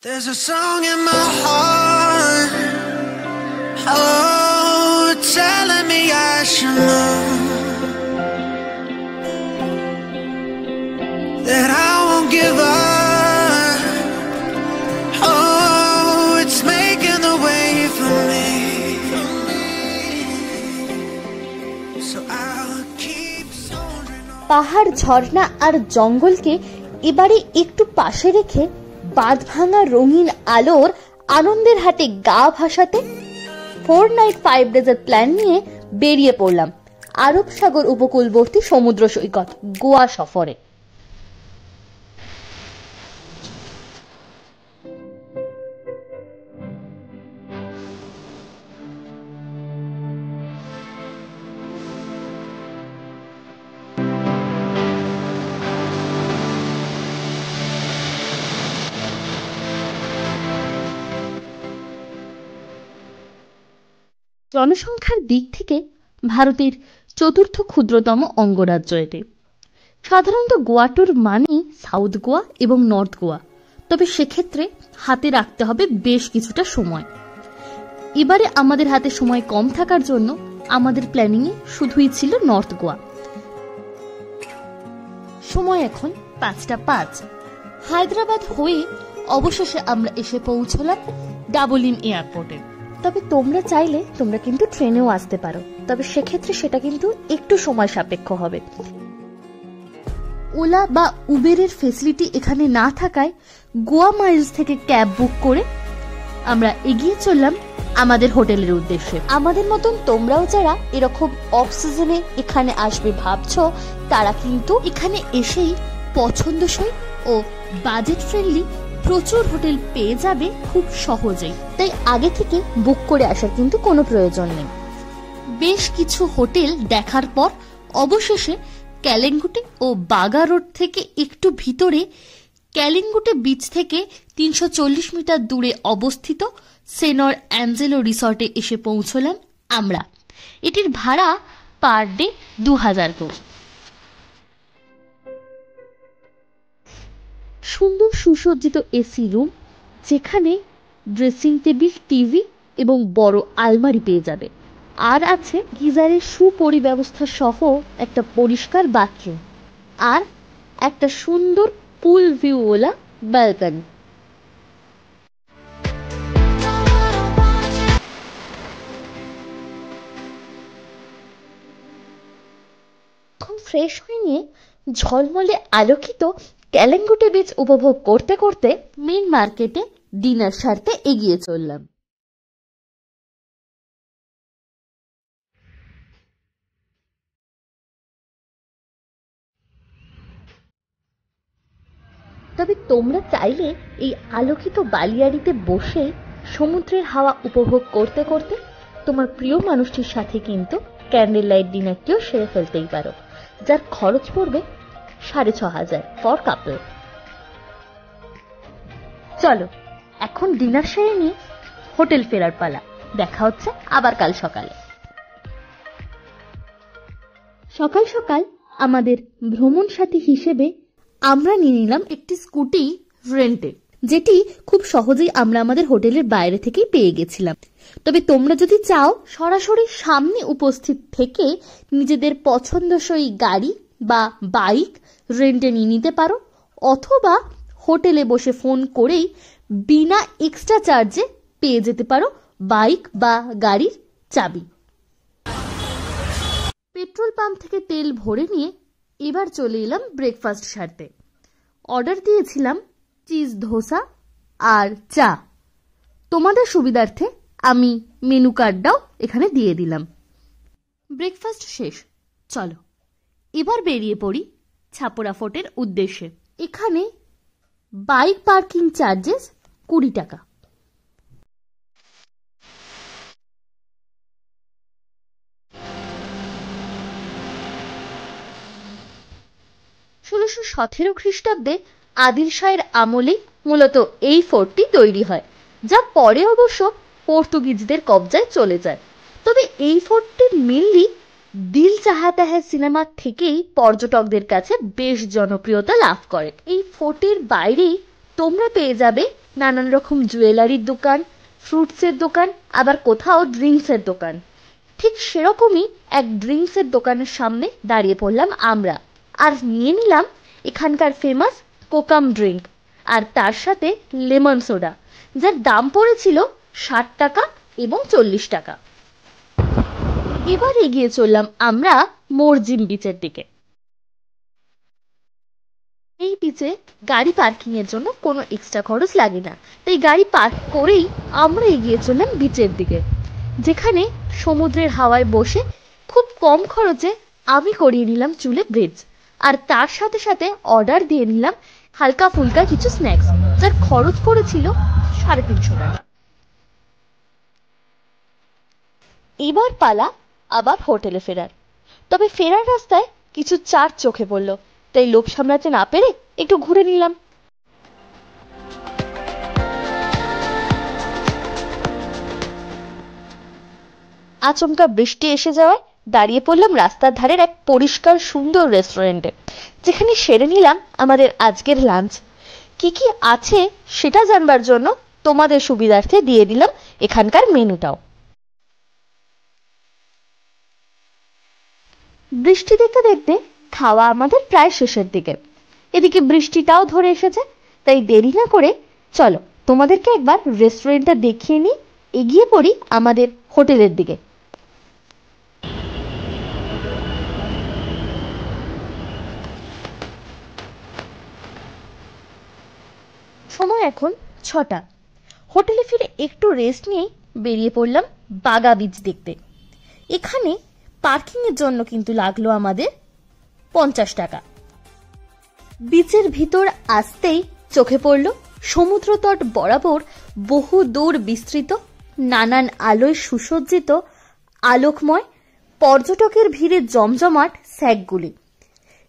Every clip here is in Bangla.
There's a song in my heart, oh, telling me I should know that I won't give up, oh, it's making the way for me, so I'll keep soldiering on. পাহাড়, ঝর্ণা আর জঙ্গলকে এবারে একটু পাশে রেখে বাঁধ ভাঙা রঙিন আলোর আনন্দের হাতে গা ভাসাতে 4 নাইট 5 ডেজের প্ল্যান নিয়ে বেরিয়ে পড়লাম আরব সাগর উপকূলবর্তী সমুদ্র সৈকত গোয়া সফরে। জনসংখ্যার দিক থেকে ভারতের চতুর্থ ক্ষুদ্রতম অঙ্গরাজ্য এটি। সাধারণত গোয়া ট্যুর মানেই সাউথ গোয়া এবং নর্থ গোয়া, তবে সেক্ষেত্রে হাতে রাখতে হবে বেশ কিছুটা সময়। এবারে আমাদের হাতে সময় কম থাকার জন্য আমাদের প্ল্যানিংয়ে শুধুই ছিল নর্থ গোয়া। সময় এখন 5:05। হায়দ্রাবাদ হয়ে অবশেষে আমরা এসে পৌঁছলাম ডাবলিম এয়ারপোর্টে। তবে তোমরা চাইলে তোমরা কিন্তু ট্রেনেও আসতে পারো, তবে সেক্ষেত্রে সেটা কিন্তু একটু সময় সাপেক্ষ হবে। ওলা বা উবেরের ফেসিলিটি এখানে না থাকায় গোয়া মাইলস থেকে ক্যাব বুক করে আমরা এগিয়ে চললাম আমাদের হোটেলের উদ্দেশ্যে। আমাদের মতন তোমরাও যারা এরকম অফ সিজনে এখানে আসবে ভাবছো, তারা কিন্তু এখানে এসেই পছন্দসই ও বাজেট ফ্রেন্ডলি প্রচুর হোটেল পেয়ে যাবে খুব সহজেই, তাই আগে থেকে বুক করে আসার কিন্তু কোনো প্রয়োজন নেই। বেশ কিছু হোটেল দেখার পর অবশেষে ক্যালেঙ্গুটে ও বাগা রোড থেকে একটু ভিতরে ক্যালেঙ্গুটে বিচ থেকে 340 মিটার দূরে অবস্থিত সেনর অ্যাঞ্জেলো রিসর্টে এসে পৌঁছলাম আমরা। এটির ভাড়া পার ডে 2000 করে। সুন্দর সুসজ্জিত এসি রুম, যেখানে ড্রেসিং টেবিল, টিভি এবং বড় আলমারি পেয়ে যাবে, আর আছে গিজারের সুপরিব্যবস্থা সহ একটা পরিষ্কার বাথরুম আর একটা সুন্দর পুল ভিউওয়ালা ব্যালকনি। এখন ফ্রেশ হয়ে নিয়ে ঝলমলে আলোকিত ক্যালেঙ্গুটে বিচ উপভোগ করতে করতে মেইন মার্কেটে ডিনার সারতে এগিয়ে চললাম। তবে তোমরা চাইলে এই আলোকিত বালিয়াড়িতে বসে সমুদ্রের হাওয়া উপভোগ করতে করতে তোমার প্রিয় মানুষটির সাথে কিন্তু ক্যান্ডেল লাইট ডিনারটিও সেরে ফেলতেই পারো, যার খরচ পড়বে 6500 ফর কাপল। চলো এখন ডিনার সেরে নিয়ে হোটেল ফেরার পালা। দেখা হচ্ছে আবার কাল সকালে। সকাল সকাল আমাদের ভ্রমণ সাথী হিসেবে আমরা নিয়ে নিলাম একটি স্কুটি রেন্টে, যেটি খুব সহজেই আমরা আমাদের হোটেলের বাইরে থেকেই পেয়ে গেছিলাম। তবে তোমরা যদি চাও সরাসরি সামনে উপস্থিত থেকে নিজেদের পছন্দসই গাড়ি বা বাইক রেন্টে নিয়ে নিতে পারো, অথবা হোটেলে বসে ফোন করেই বিনা এক্সট্রা চার্জে পেয়ে যেতে পারো বাইক বা গাড়ির চাবি। পেট্রোল পাম্প থেকে তেল ভরে নিয়ে এবার চলে এলাম ব্রেকফাস্ট সারতে। অর্ডার দিয়েছিলাম চিজ ধোসা আর চা। তোমাদের সুবিধার্থে আমি মেনু কার্ডটাও এখানে দিয়ে দিলাম। ব্রেকফাস্ট শেষ, চলো এবার বেরিয়ে পড়ি ছাপড়া ফোর্টের উদ্দেশ্যে। এখানে বাইক পার্কিং চার্জেস 20 টাকা। খ্রিস্টাব্দে আদিল শাহের আমলেই মূলত এই ফোর্টটি তৈরি হয়, যা পরে অবশ্য পর্তুগিজদের কবজায় চলে যায়। তবে এই ফোর্টটি মেনলি দিল চাহাতা হ্যায় সিনেমা থেকেই পর্যটকদের কাছে বেশ জনপ্রিয়তা লাভ করে। এই ফোর্টের বাইরেই তোমরা পেয়ে যাবে নানান রকম জুয়েলারির দোকান, ফ্রুটসের দোকান, আবার কোথাও ড্রিঙ্কসের দোকান। ঠিক সেরকমই এক ড্রিঙ্কসের দোকানের সামনে দাঁড়িয়ে পড়লাম আমরা, আর নিয়ে নিলাম এখানকার ফেমাস কোকাম ড্রিঙ্ক, আর তার সাথে লেমন সোডা, যার দাম পড়েছিল 60 টাকা এবং 40 টাকা। এবার এগিয়ে চললাম আমরা মরজিম বিচের দিকে। এই বিচে গাড়ি পার্কিং এর জন্য কোনো এক্সট্রা খরচ লাগে না, তাই গাড়ি পার্ক করেই আমরা এগিয়ে চললাম বিচের দিকে, যেখানে সমুদ্রের হাওয়ায় বসে খুব কম খরচে আমি করিয়ে নিলাম চুলে ব্রেজ, আর তার সাথে সাথে অর্ডার দিয়ে নিলাম হালকা ফুলকা কিছু স্ন্যাক্স, যার খরচ পড়েছিল 350 টাকা। এবার পালা আবার হোটেলে ফেরার। তবে ফেরার রাস্তায় কিছু চার্চ চোখে পড়লো, তাই লোভ সামলাতে না পেরে একটু ঘুরে নিলাম। আচমকা বৃষ্টি এসে যাওয়ায় দাঁড়িয়ে পড়লাম রাস্তার ধারের এক পরিষ্কার সুন্দর রেস্টুরেন্টে, যেখানে সেরে নিলাম আমাদের আজকের লাঞ্চ। কি কি আছে সেটা জানবার জন্য তোমাদের সুবিধার্থে দিয়ে দিলাম এখানকার মেনুটাও। বৃষ্টি দেখতে দেখতে খাওয়া আমাদের প্রায় শেষের দিকে, এদিকে বৃষ্টিটাও ধরে এসেছে, তাই দেরি না করে চলো তোমাদেরকে একবার রেস্টুরেন্টটা দেখিয়ে নিই, এগিয়ে পড়ি আমাদের হোটেলের দিকে। সময় এখন 6টা। হোটেলে ফিরে একটু রেস্ট নিয়ে বেরিয়ে পড়লাম বাগা বিচ দেখতে। এখানে পার্কিং এর জন্য কিন্তু লাগলো আমাদের 50 টাকা। বিচের ভিতর আসতেই চোখে পড়ল সমুদ্র তট বরাবর বহু দূর বিস্তৃত, নানান আলোয় সুসজ্জিত, আলোকময়, পর্যটকের ভিড়ে জমজমাট স্যাকগুলি,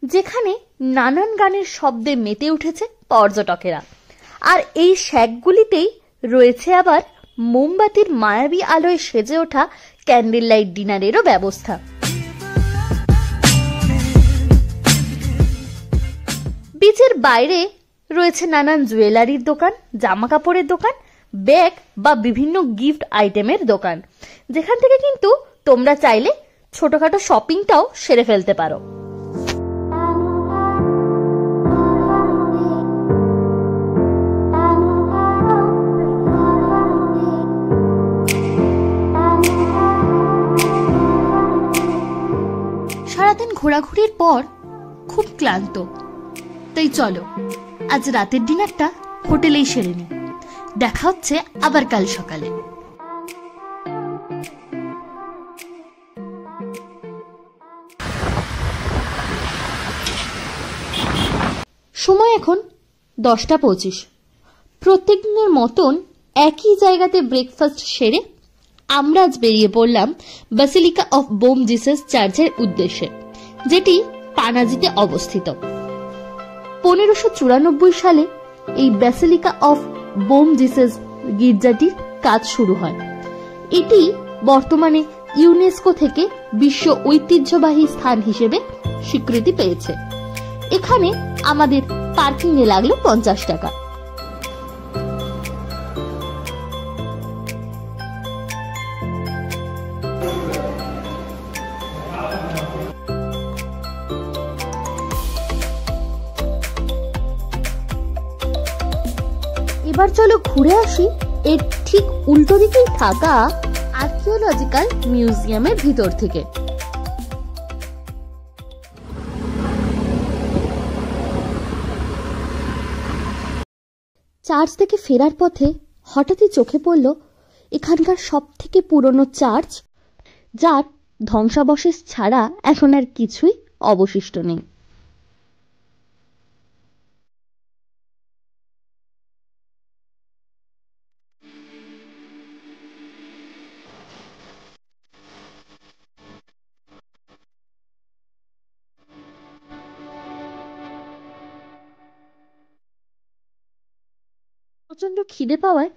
যেখানে নানান গানের শব্দে মেতে উঠেছে পর্যটকেরা। আর এই শ্যাকগুলিতেই রয়েছে আবার মোমবাতির মায়াবী আলোয় সেজে ওঠা ক্যান্ডেল লাইট ডিনারেরও ব্যবস্থা। বিচের বাইরে রয়েছে নানান জুয়েলারির দোকান, জামা কাপড়ের দোকান, ব্যাগ বা বিভিন্ন গিফট আইটেমের দোকান, যেখান থেকে কিন্তু তোমরা চাইলে ছোটখাটো শপিংটাও সেরে ফেলতে পারো। সারাদিন ঘোরাঘুরির পর খুব ক্লান্ত, তাই চলো আজ রাতের ডিনারটা হোটেলেই সেরে নিই। দেখা হচ্ছে আবার কাল সকালে। সময় এখন 10:25। প্রত্যেক দিনের মতন একই জায়গাতে ব্রেকফাস্ট সেরে আমরা আজ বেরিয়ে পড়লাম বাসিলিকা অফ বোম জিসাস চার্চের উদ্দেশ্যে, যেটি পানাজিতে অবস্থিত। 1594 সালে এই বাসিলিকা অফ বোম জিসাস গির্জাটির কাজ শুরু হয়। এটি বর্তমানে ইউনেস্কো থেকে বিশ্ব ঐতিহ্যবাহী স্থান হিসেবে স্বীকৃতি পেয়েছে। এখানে আমাদের পার্কিং এ লাগলো 50 টাকা। এবার চলো ঘুরে আসি এর ঠিক উল্টো দিকেই থাকা আর্কিওলজিক্যাল মিউজিয়ামের ভিতর থেকে। চার্চ থেকে ফেরার পথে হঠাৎই চোখে পড়ল এখানকার সব থেকে পুরনো চার্চ, যার ধ্বংসাবশেষ ছাড়া এখন আর কিছুই অবশিষ্ট নেই। প্রচন্ড খিদে পাওয়ায়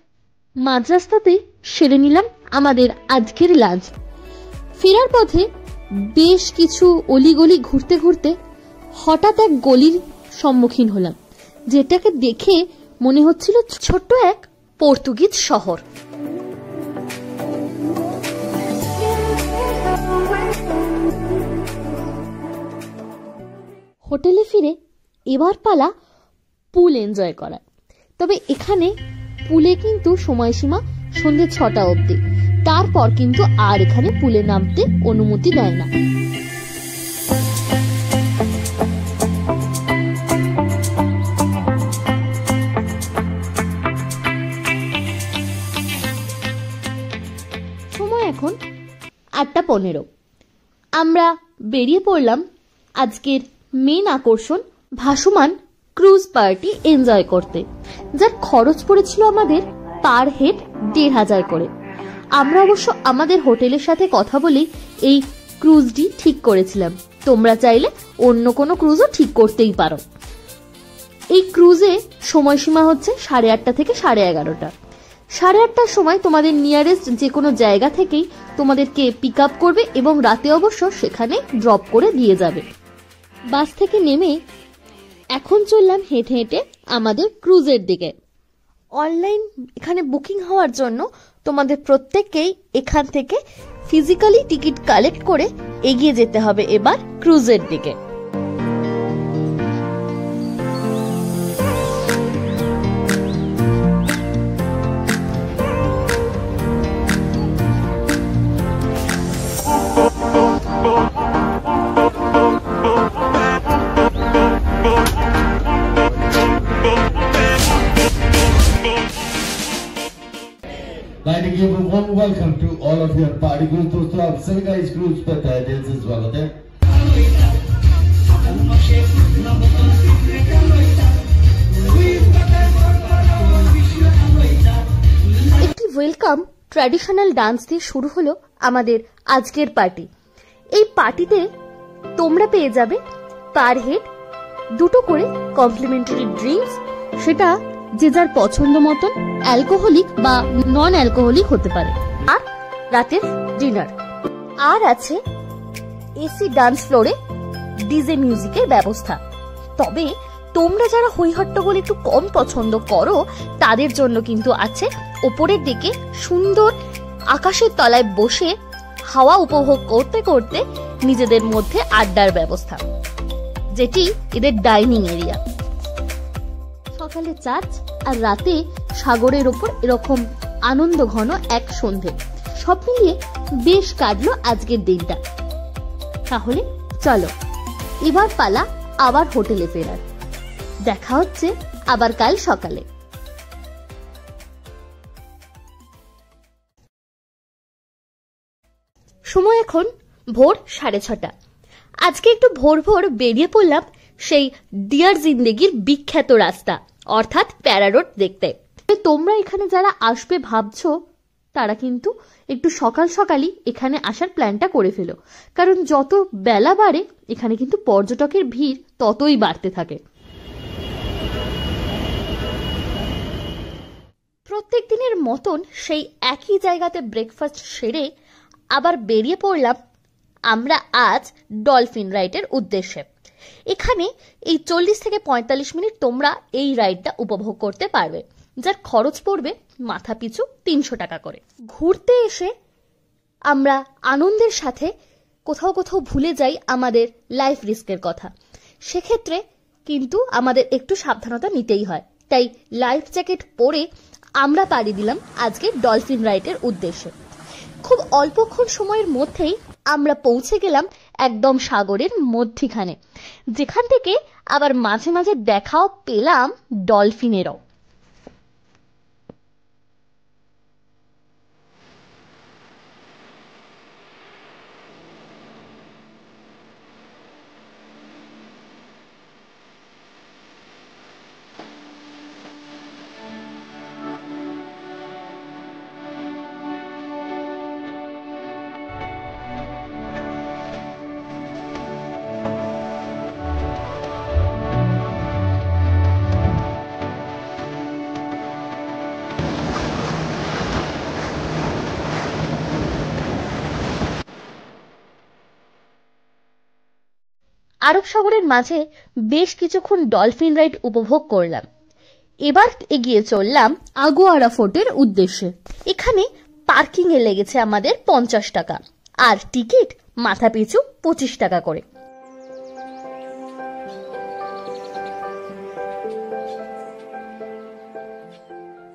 মাঝ রাস্তাতেই সেরে নিলাম আমাদের আজকের লাঞ্চ। ফেরার পথে বেশ কিছু অলিগলি ঘুরতে ঘুরতে হঠাৎ এক গলির সম্মুখীন হলাম, যেটাকে দেখে মনে হচ্ছিল ছোট্ট এক পর্তুগিজ শহর। হোটেলে ফিরে এবার পালা পুল এনজয় করা। তবে এখানে পুলে কিন্তু সময়সীমা সন্ধ্যে 6টা অবধি, তারপর কিন্তু আর এখানে পুলে নামতে অনুমতি দেয় না। সময় এখন 8:15। আমরা বেরিয়ে পড়লাম আজকের মেন আকর্ষণ ভাসমান ক্রুজ পার্টি এনজয় করতে, যার খরচ পড়েছিল আমাদের পার হেড 1,500 করে। আমরা অবশ্য আমাদের হোটেলের সাথে কথা বলে এই ক্রুজটি ঠিক করেছিলাম। তোমরা চাইলে অন্য কোনো ক্রুজও ঠিক করতেই পারো। এই ক্রুজে সময়সীমা হচ্ছে 8:30 থেকে 11:30। 8:30টার সময় তোমাদের নিয়ারেস্ট যে কোনো জায়গা থেকেই তোমাদেরকে পিক আপ করবে এবং রাতে অবশ্য সেখানে ড্রপ করে দিয়ে যাবে। বাস থেকে নেমে এখন চললাম হেঁটে হেঁটে আমাদের ক্রুজের দিকে। অনলাইন এখানে বুকিং হওয়ার জন্য তোমাদের প্রত্যেককেই এখান থেকে ফিজিক্যালি টিকিট কালেক্ট করে এগিয়ে যেতে হবে এবার ক্রুজের দিকে। like to give a warm welcome to all of your party groups. दोस्तों आप सभी का इस क्रूज पर तहे दिल से स्वागत है। একটি ওয়েলকাম ট্র্যাডিশনাল ডান্স দিয়ে শুরু হলো আমাদের আজকের পার্টি। এই পার্টিতে তোমরা পেয়ে যাবে পার হেড 2টো করে কমপ্লিমেন্টারি ড্রিঙ্কস, সেটা যে যার পছন্দ মতন অ্যালকোহলিক বা নন অ্যালকোহলিক হতে পারে, আর রাতের ডিনার। আর আছে এসি ডান্স ফ্লোরে ডিজে মিউজিকের ব্যবস্থা। তবে তোমরা যারা হইহট্টগোল একটু কম পছন্দ করো তাদের জন্য কিন্তু আছে ওপরের দিকে সুন্দর আকাশের তলায় বসে হাওয়া উপভোগ করতে করতে নিজেদের মধ্যে আড্ডার ব্যবস্থা, যেটি এদের ডাইনিং এরিয়া। সকালে চার্চ আর রাতে সাগরের ওপর এরকম আনন্দ ঘন এক সন্ধে, সব মিলিয়ে বেশ কাটলো আজকের দিনটা। তাহলে চলো এবার পালা আবার হোটেলে ফেরার। দেখা হচ্ছে আবার কাল সকালে। সময় এখন ভোর 6:30। আজকে একটু ভোর ভোর বেরিয়ে পড়লাম সেই ডিয়ার জিন্দেগির বিখ্যাত রাস্তা অর্থাৎ প্যারা রোড দেখতে। তোমরা এখানে যারা আসবে ভাবছো তারা কিন্তু একটু সকাল সকালই এখানে আসার প্ল্যানটা করে ফেলো, কারণ যত বেলা বাড়ে এখানে কিন্তু পর্যটকের ভিড় ততই বাড়তে থাকে। প্রত্যেক দিনের মতন সেই একই জায়গাতে ব্রেকফাস্ট সেরে আবার বেরিয়ে পড়লাম আমরা আজ ডলফিন রাইডের উদ্দেশ্যে। এখানে এই 40 থেকে 45 মিনিট তোমরা এই রাইডটা উপভোগ করতে পারবে, যার খরচ পড়বে মাথা পিছু 300 টাকা করে। ঘুরতে এসে আমরা আনন্দের সাথে কোথাও কোথাও ভুলে যাই আমাদের লাইফ রিস্কের কথা, সেক্ষেত্রে কিন্তু আমাদের একটু সাবধানতা নিতেই হয়। তাই লাইফ জ্যাকেট পরে আমরা পাড়ি দিলাম আজকে ডলফিন রাইডের উদ্দেশ্যে। খুব অল্পক্ষণ সময়ের মধ্যেই আমরা পৌঁছে গেলাম একদম সাগরের মধ্যিখানে, যেখান থেকে আবার মাঝে মাঝে দেখাও পেলাম ডলফিনেরও। আরব সাগরের মাঝে বেশ কিছুক্ষণ ডলফিন রাইড উপভোগ করলাম। এবার এগিয়ে চললাম আগুয়ারা ফোর্টের উদ্দেশ্যে। এখানে পার্কিং এ লেগেছে আমাদের 50 টাকা, আর টিকিট মাথা পিছু 25 টাকা করে।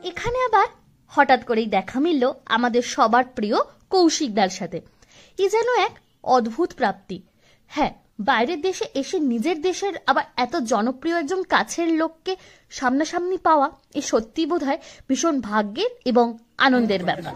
এখানে আবার হঠাৎ করেই দেখা মিলল আমাদের সবার প্রিয় কৌশিকদার সাথে। এ যেন এক অদ্ভুত প্রাপ্তি। হ্যাঁ, বাইরের দেশে এসে নিজের দেশের আবার এত জনপ্রিয় একজন কাছের লোককে সামনাসামনি পাওয়া, এ সত্যি বোধহয় ভীষণ ভাগ্যের এবং আনন্দের ব্যাপার।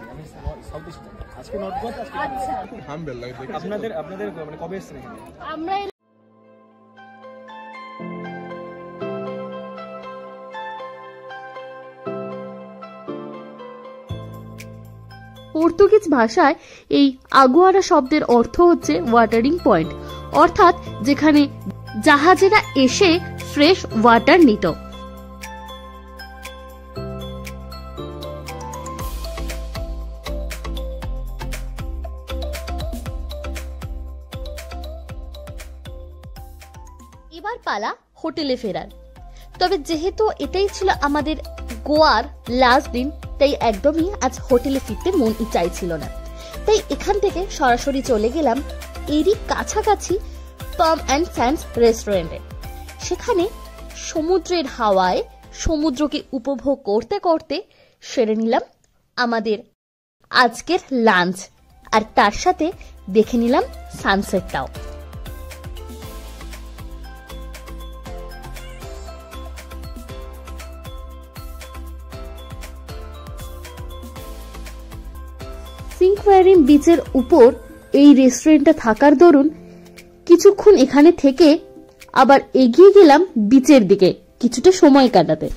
পর্তুগিজ ভাষায় এই আগুয়ারা শব্দের অর্থ হচ্ছে ওয়াটারিং পয়েন্ট, অর্থাৎ যেখানে জাহাজেরা এসে ফ্রেশ ওয়াটার নিত। এবার পালা হোটেলে ফেরার। তবে যেহেতু এটাই ছিল আমাদের গোয়ার লাস্ট দিন, তাই একদমই আজ হোটেলে ফিরতে মন চাইছিল না। তাই এখান থেকে সরাসরি চলে গেলাম এরই কাছাকাছি পাম অ্যান্ড স্যান্ডস রেস্টুরেন্টে। সেখানে সমুদ্রের হাওয়ায় সমুদ্রকে উপভোগ করতে করতে সেরে নিলাম আমাদের আজকের লাঞ্চ, আর তার সাথে দেখে নিলাম সানসেটটাও। সিঙ্কোয়ারিম বিচের উপর এই রেস্টুরেন্টটা থাকার দরুন কিছুক্ষণ এখানে থেকে আবার এগিয়ে গেলাম বিচের দিকে কিছুটা সময় কাটাতে।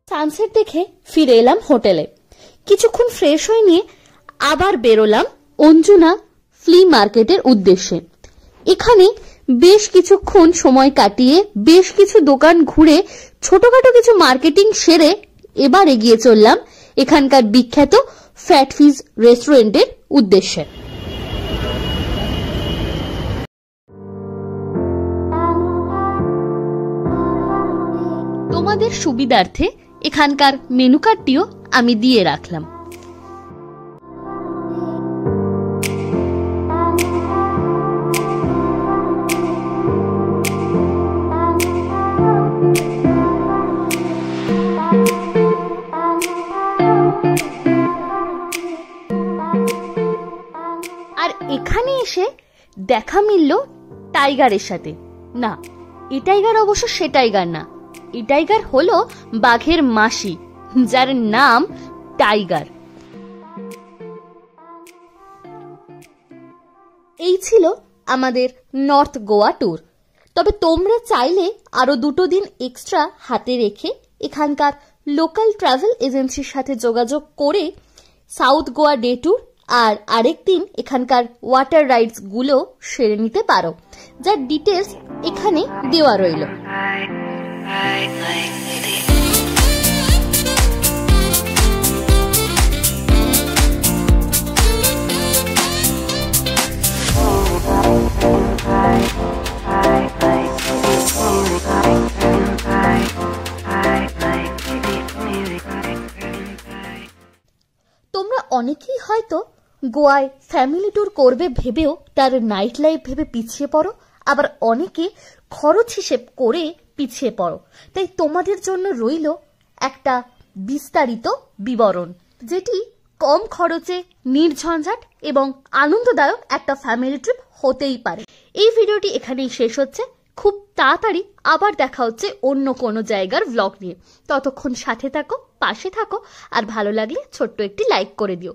সানসেট দেখে ফিরে এলাম হোটেলে। কিছুক্ষণ ফ্রেশ হয়ে নিয়ে আবার বেরোলাম অঞ্জুনা ফ্লি মার্কেটের উদ্দেশ্যে। এখানে বেশ কিছুক্ষণ সময় কাটিয়ে বেশ কিছু দোকান ঘুরে ছোটখাটো কিছু মার্কেটিং সেরে এবার এগিয়ে চললাম এখানকার বিখ্যাত ফ্যাট ফিশ রেস্টুরেন্টের উদ্দেশ্যে। তোমাদের সুবিধার্থে এখানকার মেনু কার্ডটিও আমি দিয়ে রাখলাম। আর এখানে এসে দেখা মিলল টাইগারের সাথে। না, এ টাইগার অবশ্য সে টাইগার না, এ টাইগার হলো বাঘের মাসি, যার নাম টাইগার। এই ছিল আমাদের নর্থ গোয়া ট্যুর। তবে তোমরা চাইলে আরো 2 দিন এক্সট্রা হাতে রেখে এখানকার লোকাল ট্রাভেল এজেন্সির সাথে যোগাযোগ করে সাউথ গোয়া ডে ট্যুর আর আরেকদিন এখানকার ওয়াটার রাইডস গুলো সেরে নিতে পারো, যার ডিটেলস এখানে দেওয়া রইল। তোমরা অনেকেই হয়তো গোয়ায় ফ্যামিলি ট্যুর করবে ভেবেও তার নাইট লাইফ ভেবে পিছিয়ে পড়ো, আবার অনেকে খরচ হিসেব করে পিছিয়ে পড়ো। তাই তোমাদের জন্য রইল একটা বিস্তারিত বিবরণ, যেটি কম খরচে নির্ঝঞ্ঝাট এবং আনন্দদায়ক একটা ফ্যামিলি ট্রিপ হতেই পারে। এই ভিডিওটি এখানেই শেষ হচ্ছে। খুব তাড়াতাড়ি আবার দেখা হচ্ছে অন্য কোনো জায়গার ব্লগ নিয়ে। ততক্ষণ সাথে থাকো, পাশে থাকো, আর ভালো লাগলে ছোট্ট একটি লাইক করে দিও।